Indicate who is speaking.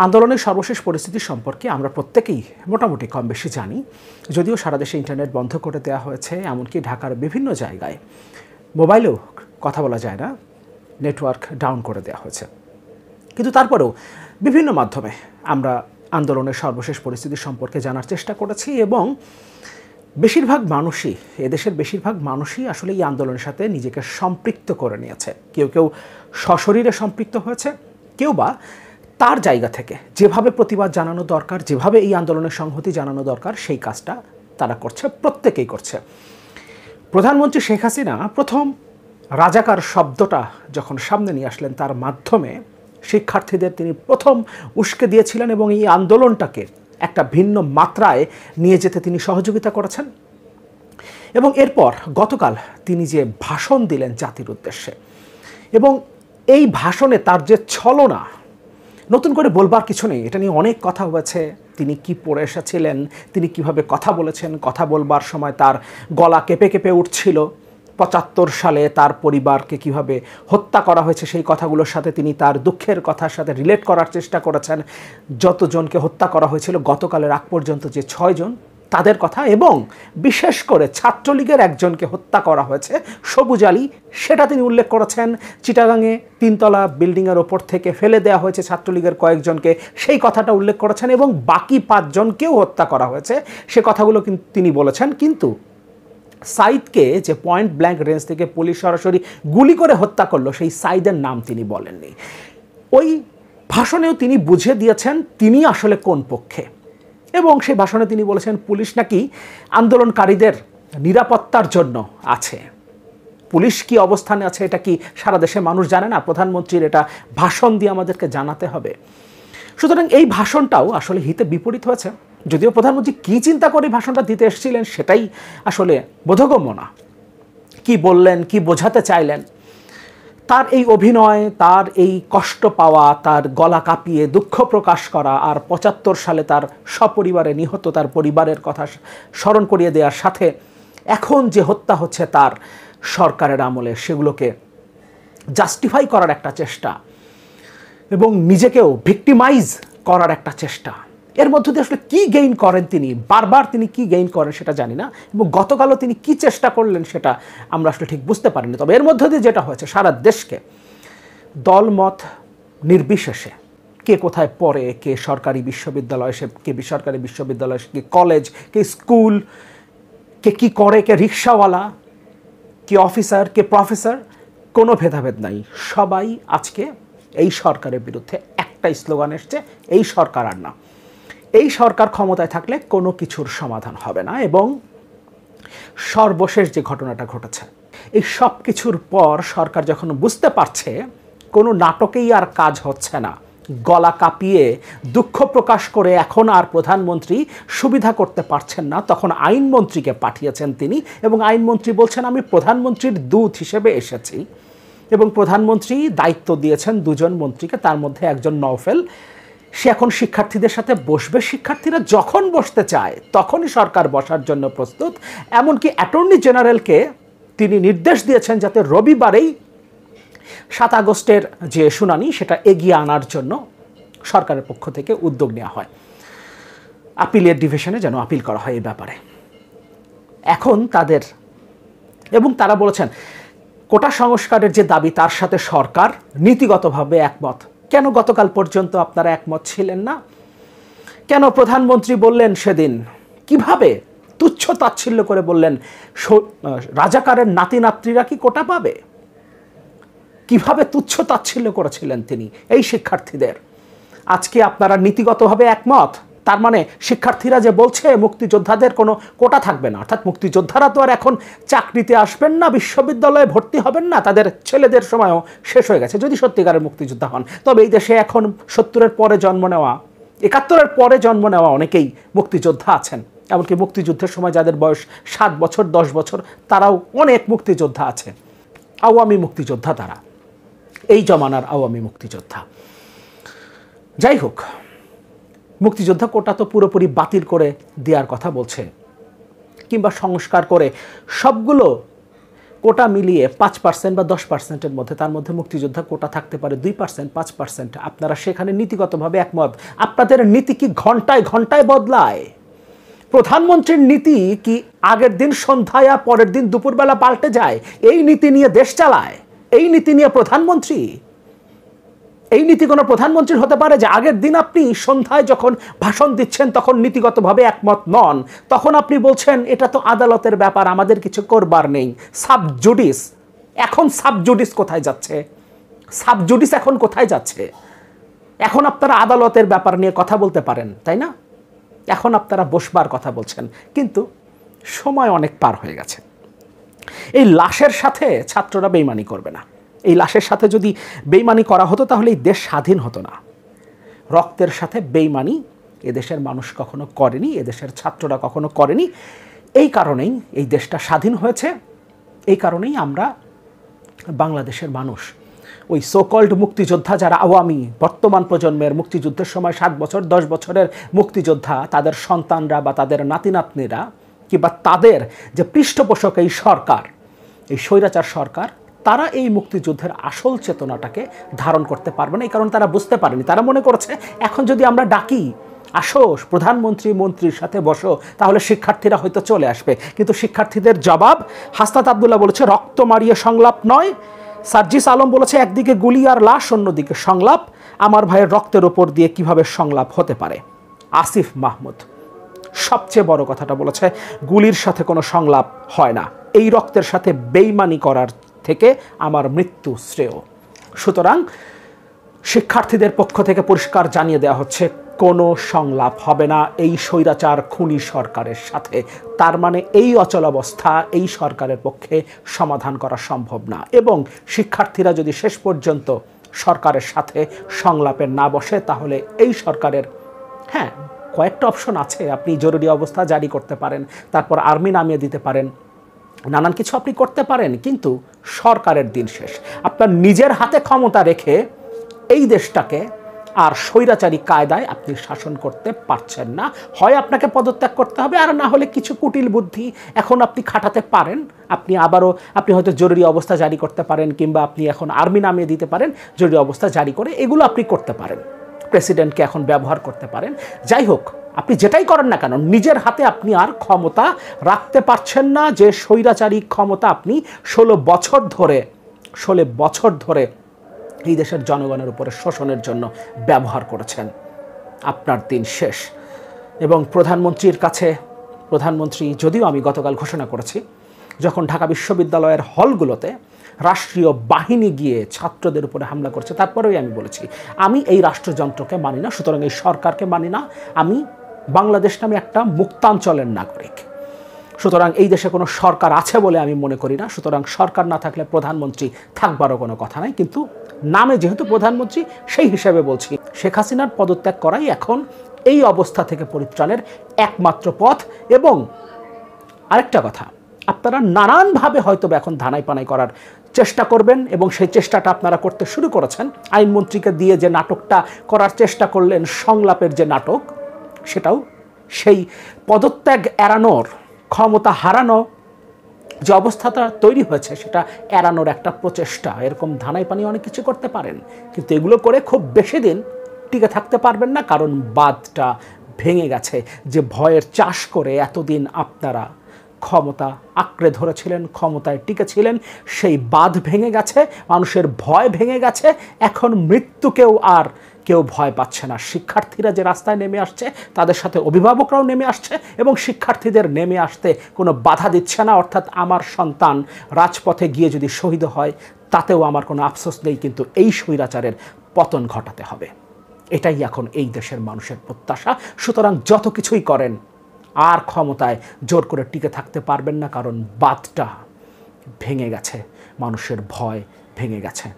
Speaker 1: আন্দোলনের সর্বশেষ পরিস্থিতি সম্পর্কে আমরা প্রত্যেকেই মোটামুটি কম বেশি জানি। যদিও সারা দেশে ইন্টারনেট বন্ধ করে দেওয়া হয়েছে, এমনকি ঢাকার বিভিন্ন জায়গায় মোবাইলেও কথা বলা যায় না, নেটওয়ার্ক ডাউন করে দেওয়া হয়েছে। কিন্তু তারপরেও বিভিন্ন মাধ্যমে আমরা আন্দোলনের সর্বশেষ পরিস্থিতি সম্পর্কে জানার চেষ্টা করেছি এবং বেশিরভাগ মানুষই, এদেশের বেশিরভাগ মানুষই আসলে এই আন্দোলনের সাথে নিজেকে সম্পৃক্ত করে নিয়েছে। কেউ কেউ সশরীরে সম্পৃক্ত হয়েছে, কেউ বা তার জায়গা থেকে যেভাবে প্রতিবাদ জানানো দরকার, যেভাবে এই আন্দোলনের সংহতি জানানো দরকার, সেই কাজটা তারা করছে, প্রত্যেকেই করছে। প্রধানমন্ত্রী শেখ হাসিনা প্রথম রাজাকার শব্দটা যখন সামনে নিয়ে আসলেন, তার মাধ্যমে শিক্ষার্থীদের তিনি প্রথম উস্কে দিয়েছিলেন এবং এই আন্দোলনটাকে একটা ভিন্ন মাত্রায় নিয়ে যেতে তিনি সহযোগিতা করেছেন। এবং এরপর গতকাল তিনি যে ভাষণ দিলেন জাতির উদ্দেশ্যে, এবং এই ভাষণে তার যে ছলনা, নতুন করে বলবার কিছু নেই, এটা নিয়ে অনেক কথা হয়েছে। তিনি কি পড়ে এসেছিলেন, তিনি কিভাবে কথা বলেছেন, কথা বলবার সময় তার গলা কেঁপে কেঁপে উঠছিল, ৭৫ সালে তার পরিবারকে কিভাবে হত্যা করা হয়েছে সেই কথাগুলোর সাথে তিনি তার দুঃখের কথার সাথে রিলেট করার চেষ্টা করেছেন। যতজনকে হত্যা করা হয়েছিল গতকালের আগ পর্যন্ত, যে ৬ জন, তাদের কথা, এবং বিশেষ করে ছাত্রলীগের একজনকে হত্যা করা হয়েছে, সবুজ আলী, সেটা তিনি উল্লেখ করেছেন। চিটাগাংয়ে ৩ তলা বিল্ডিংয়ের ওপর থেকে ফেলে দেওয়া হয়েছে ছাত্রলীগের কয়েকজনকে, সেই কথাটা উল্লেখ করেছেন, এবং বাকি ৫ জনকেও হত্যা করা হয়েছে সে কথাগুলো তিনি বলেছেন। কিন্তু সাইদকে যে পয়েন্ট ব্ল্যাঙ্ক রেঞ্জ থেকে পুলিশ সরাসরি গুলি করে হত্যা করলো, সেই সাইদের নাম তিনি বলেননি। ওই ভাষণেও তিনি বুঝিয়ে দিয়েছেন তিনি আসলে কোন পক্ষে, এবং সেই ভাষণে তিনি বলেছেন পুলিশ নাকি আন্দোলনকারীদের নিরাপত্তার জন্য আছে। পুলিশ কি অবস্থানে আছে এটা কি সারা দেশের মানুষ জানে না? প্রধানমন্ত্রীর এটা ভাষণ দিয়ে আমাদেরকে জানাতে হবে। সুতরাং এই ভাষণটাও আসলে হিতে বিপরীত হয়েছে। যদিও প্রধানমন্ত্রী কী চিন্তা করে ভাষণটা দিতে এসেছিলেন সেটাই আসলে বোধগম্য না। কি বললেন, কি বোঝাতে চাইলেন, তার এই অভিনয়, তার এই কষ্ট পাওয়া, তার গলা কাঁপিয়ে দুঃখ প্রকাশ করা, আর ৭৫ সালে তার সপরিবারে নিহত তার পরিবারের কথা স্মরণ করিয়ে দেওয়ার সাথে এখন যে হত্যা হচ্ছে তার সরকারের আমলে, সেগুলোকে জাস্টিফাই করার একটা চেষ্টা এবং নিজেকেও ভিক্টিমাইজ করার একটা চেষ্টা, এর মধ্য দিয়ে আসলে কী গেইন করেন তিনি, বারবার তিনি কী গেইন করেন সেটা জানি না, এবং গতকালও তিনি কী চেষ্টা করলেন সেটা আমরা আসলে ঠিক বুঝতে পারিনি। তবে এর মধ্য দিয়ে যেটা হয়েছে, সারা দেশকে দলমত নির্বিশেষে, কে কোথায় পড়ে, কে সরকারি বিশ্ববিদ্যালয়, কে বেসরকারি বিশ্ববিদ্যালয়, কে কলেজ, কে স্কুল, কে কী করে, কে রিক্সাওয়ালা, কে অফিসার, কে প্রফেসর, কোনো ভেদাভেদ নাই। সবাই আজকে এই সরকারের বিরুদ্ধে একটাই স্লোগান এসছে, এই সরকার আর না। এই সরকার ক্ষমতায় থাকলে কোনো কিছুর সমাধান হবে না। এবং সর্বশেষ যে ঘটনাটা ঘটেছে, এই সব কিছুর পর সরকার যখন বুঝতে পারছে কোনো নাটকেই আর কাজ হচ্ছে না, গলা কাঁপিয়ে দুঃখ প্রকাশ করে এখন আর প্রধানমন্ত্রী সুবিধা করতে পারছেন না, তখন আইনমন্ত্রীকে পাঠিয়েছেন তিনি, এবং আইনমন্ত্রী বলছেন আমি প্রধানমন্ত্রীর দূত হিসেবে এসেছি। এবং প্রধানমন্ত্রী দায়িত্ব দিয়েছেন 2 জন মন্ত্রীকে, তার মধ্যে একজন নওফেল, সে এখন শিক্ষার্থীদের সাথে বসবে। শিক্ষার্থীরা যখন বসতে চায় তখনই সরকার বসার জন্য প্রস্তুত। এমনকি অ্যাটর্নি জেনারেলকে তিনি নির্দেশ দিয়েছেন যাতে রবিবারেই 7 আগস্টের যে শুনানি সেটা এগিয়ে আনার জন্য সরকারের পক্ষ থেকে উদ্যোগ নেওয়া হয়, আপিলের ডিভিশনে যেন আপিল করা হয় এই ব্যাপারে। এখন তাদের, এবং তারা বলেছেন কোটা সংস্কারের যে দাবি তার সাথে সরকার নীতিগতভাবে একমত। কেন গতকাল পর্যন্ত আপনারা একমত ছিলেন না? কেন প্রধানমন্ত্রী বললেন সেদিন, কিভাবে তুচ্ছ তাচ্ছিল্য করে বললেন রাজাকারের নাতি নাতনিরা কি কোটা পাবে? কিভাবে তুচ্ছ তাচ্ছিল্য করেছিলেন তিনি এই শিক্ষার্থীদের। আজকে আপনারা নীতিগতভাবে একমত, তার মানে শিক্ষার্থীরা যে বলছে মুক্তিযোদ্ধাদের কোনো কোটা থাকবে না, অর্থাৎ মুক্তিযোদ্ধারা তো আর এখন চাকরিতে আসবেন না, বিশ্ববিদ্যালয়ে ভর্তি হবেন না, তাদের ছেলেদের সময়ও শেষ হয়ে গেছে যদি সত্যিকারের মুক্তিযোদ্ধা হন। তবে এই দেশে এখন 70-এর পরে জন্ম নেওয়া, 71-এর পরে জন্ম নেওয়া অনেকেই মুক্তিযোদ্ধা আছেন, এমনকি মুক্তিযুদ্ধের সময় যাদের বয়স 7 বছর 10 বছর, তারাও অনেক মুক্তিযোদ্ধা আছে, আওয়ামী মুক্তিযোদ্ধা তারা, এই জমানার আওয়ামী মুক্তিযোদ্ধা। যাই হোক, মুক্তিযোদ্ধা কোটা তো পুরোপুরি বাতিল করে দেওয়ার কথা বলছে, কিংবা সংস্কার করে সবগুলো কোটা মিলিয়ে 5% বা 10%-এর মধ্যে, তার মধ্যে মুক্তিযোদ্ধা কোটা থাকতে পারে 2%, 5%। আপনারা সেখানে নীতিগতভাবে একমত। আপনাদের নীতি কি ঘন্টায় ঘন্টায় বদলায়? প্রধানমন্ত্রীর নীতি কি আগের দিন সন্ধ্যায় আর পরের দিন দুপুরবেলা পাল্টে যায়? এই নীতি নিয়ে দেশ চালায়? এই নীতি নিয়ে প্রধানমন্ত্রী? এই নীতি কোনো প্রধানমন্ত্রীর হতে পারে যে আগের দিন আপনি সন্ধ্যায় যখন ভাষণ দিচ্ছেন তখন নীতিগতভাবে একমত নন, তখন আপনি বলছেন এটা তো আদালতের ব্যাপার, আমাদের কিছু করবার নেই, সাবজুডিস। এখন সাবজুডিস কোথায় যাচ্ছে? সাবজুডিস এখন কোথায় যাচ্ছে? এখন আপনারা আদালতের ব্যাপার নিয়ে কথা বলতে পারেন, তাই না? এখন আপনারা বসবার কথা বলছেন, কিন্তু সময় অনেক পার হয়ে গেছে। এই লাশের সাথে ছাত্ররা বেইমানি করবে না। এই লাশের সাথে যদি বেইমানি করা হতো তাহলে এই দেশ স্বাধীন হতো না। রক্তের সাথে বেইমানি এদেশের মানুষ কখনো করেনি, এদেশের ছাত্ররা কখনো করেনি। এই কারণেই এই দেশটা স্বাধীন হয়েছে। এই কারণেই আমরা বাংলাদেশের মানুষ ওই সোকল্ড মুক্তিযোদ্ধা যারা আওয়ামী বর্তমান প্রজন্মের মুক্তিযুদ্ধের সময় 7 বছর 10 বছরের মুক্তিযোদ্ধা, তাদের সন্তানরা বা তাদের নাতি নাতনিরা কিংবা তাদের যে পৃষ্ঠপোষক এই সরকার, এই স্বৈরাচার সরকার, তারা এই মুক্তিযুদ্ধের আসল চেতনাটাকে ধারণ করতে পারবে না। এই কারণে তারা বুঝতে পারেনি। তারা মনে করেছে এখন যদি আমরা ডাকি, আসো প্রধানমন্ত্রী মন্ত্রীর সাথে বসো, তাহলে শিক্ষার্থীরা হয়তো চলে আসবে। কিন্তু শিক্ষার্থীদের জবাব, হাসনাত আবদুল্লাহ বলেছে রক্ত মারিয়ে সংলাপ নয়, সার্জিস আলম বলেছে একদিকে গুলি আর লাশ, অন্যদিকে সংলাপ। আমার ভাইয়ের রক্তের ওপর দিয়ে কিভাবে সংলাপ হতে পারে? আসিফ মাহমুদ সবচেয়ে বড় কথাটা বলেছে, গুলির সাথে কোনো সংলাপ হয় না, এই রক্তের সাথে বেইমানি করার থেকে আমার মৃত্যু শ্রেয়। সুতরাং শিক্ষার্থীদের পক্ষ থেকে পরিষ্কার জানিয়ে দেওয়া হচ্ছে কোনো সংলাপ হবে না এই স্বৈরাচার খুনি সরকারের সাথে। তার মানে এই অচলাবস্থা এই সরকারের পক্ষে সমাধান করা সম্ভব না। এবং শিক্ষার্থীরা যদি শেষ পর্যন্ত সরকারের সাথে সংলাপে না বসে, তাহলে এই সরকারের কয়েকটা অপশন আছে। আপনি জরুরি অবস্থা জারি করতে পারেন, তারপর আর্মি নামিয়ে দিতে পারেন, নানান কিছু আপনি করতে পারেন, কিন্তু সরকারের দিন শেষ। আপনার নিজের হাতে ক্ষমতা রেখে এই দেশটাকে আর স্বৈরাচারী কায়দায় আপনি শাসন করতে পারছেন না। হয় আপনাকে পদত্যাগ করতে হবে, আর না হলে কিছু কুটিল বুদ্ধি এখন আপনি খাটাতে পারেন। আপনি হয়তো জরুরি অবস্থা জারি করতে পারেন, কিংবা আপনি এখন আর্মি নামিয়ে দিতে পারেন জরুরি অবস্থা জারি করে, এগুলো আপনি করতে পারেন। প্রেসিডেন্টকে এখন ব্যবহার করতে পারেন। যাই হোক, আপনি যেটাই করেন না কেন, নিজের হাতে আপনি আর ক্ষমতা রাখতে পারছেন না। যে স্বৈরাচারী ক্ষমতা আপনি 16 বছর ধরে এই দেশের জনগণের উপরে শোষণের জন্য ব্যবহার করেছেন, আপনার দিন শেষ। এবং প্রধানমন্ত্রী যদিও আমি গতকাল ঘোষণা করেছি, যখন ঢাকা বিশ্ববিদ্যালয়ের হলগুলোতে রাষ্ট্রীয় বাহিনী গিয়ে ছাত্রদের উপরে হামলা করছে, তারপরেই আমি বলেছি আমি এই রাষ্ট্রযন্ত্রকে মানি না, সুতরাং এই সরকারকে মানি না। আমি বাংলাদেশ নামে একটা মুক্তাঞ্চলের নাগরিক, সুতরাং এই দেশে কোনো সরকার আছে বলে আমি মনে করি না। সুতরাং সরকার না থাকলে প্রধানমন্ত্রী থাকবারও কোনো কথা নাই। কিন্তু নামে যেহেতু প্রধানমন্ত্রী, সেই হিসাবে বলছি শেখ হাসিনার পদত্যাগ করাই এখন এই অবস্থা থেকে পরিত্রাণের একমাত্র পথ। এবং আরেকটা কথা, আপনারা নানানভাবে হয়তো এখন ধানাই পানাই করার চেষ্টা করবেন, এবং সেই চেষ্টাটা আপনারা করতে শুরু করেছেন। আইনমন্ত্রীকে দিয়ে যে নাটকটা করার চেষ্টা করলেন, সংলাপের যে নাটক, সেটাও সেই পদত্যাগ এড়ানোর, ক্ষমতা হারানো যে অবস্থাটা তৈরি হয়েছে, সেটা এড়ানোর একটা প্রচেষ্টা। এরকম ধানাই পানি অনেক কিছু করতে পারেন, কিন্তু এগুলো করে খুব বেশি দিন টিকে থাকতে পারবেন না, কারণ বাঁধটা ভেঙে গেছে। যে ভয়ের চাষ করে এতদিন আপনারা ক্ষমতা আঁকড়ে ধরেছিলেন, ক্ষমতায় টিকেছিলেন, সেই বাঁধ ভেঙে গেছে, মানুষের ভয় ভেঙে গেছে। এখন মৃত্যুকেও আর কেউ ভয় পাচ্ছে না। শিক্ষার্থীরা যে রাস্তায় নেমে আসছে, তাদের সাথে অভিভাবকরাও নেমে আসছে, এবং শিক্ষার্থীদের নেমে আসতে কোনো বাধা দিচ্ছে না। অর্থাৎ আমার সন্তান রাজপথে গিয়ে যদি শহীদ হয়, তাতেও আমার কোনো আফসোস নেই, কিন্তু এই স্বৈরাচারের পতন ঘটাতে হবে। এটাই এখন এই দেশের মানুষের প্রত্যাশা। সুতরাং যত কিছুই করেন, আর ক্ষমতায় জোর করে টিকে থাকতে পারবেন না, কারণ বাঁধটা ভেঙে গেছে, মানুষের ভয় ভেঙে গেছে।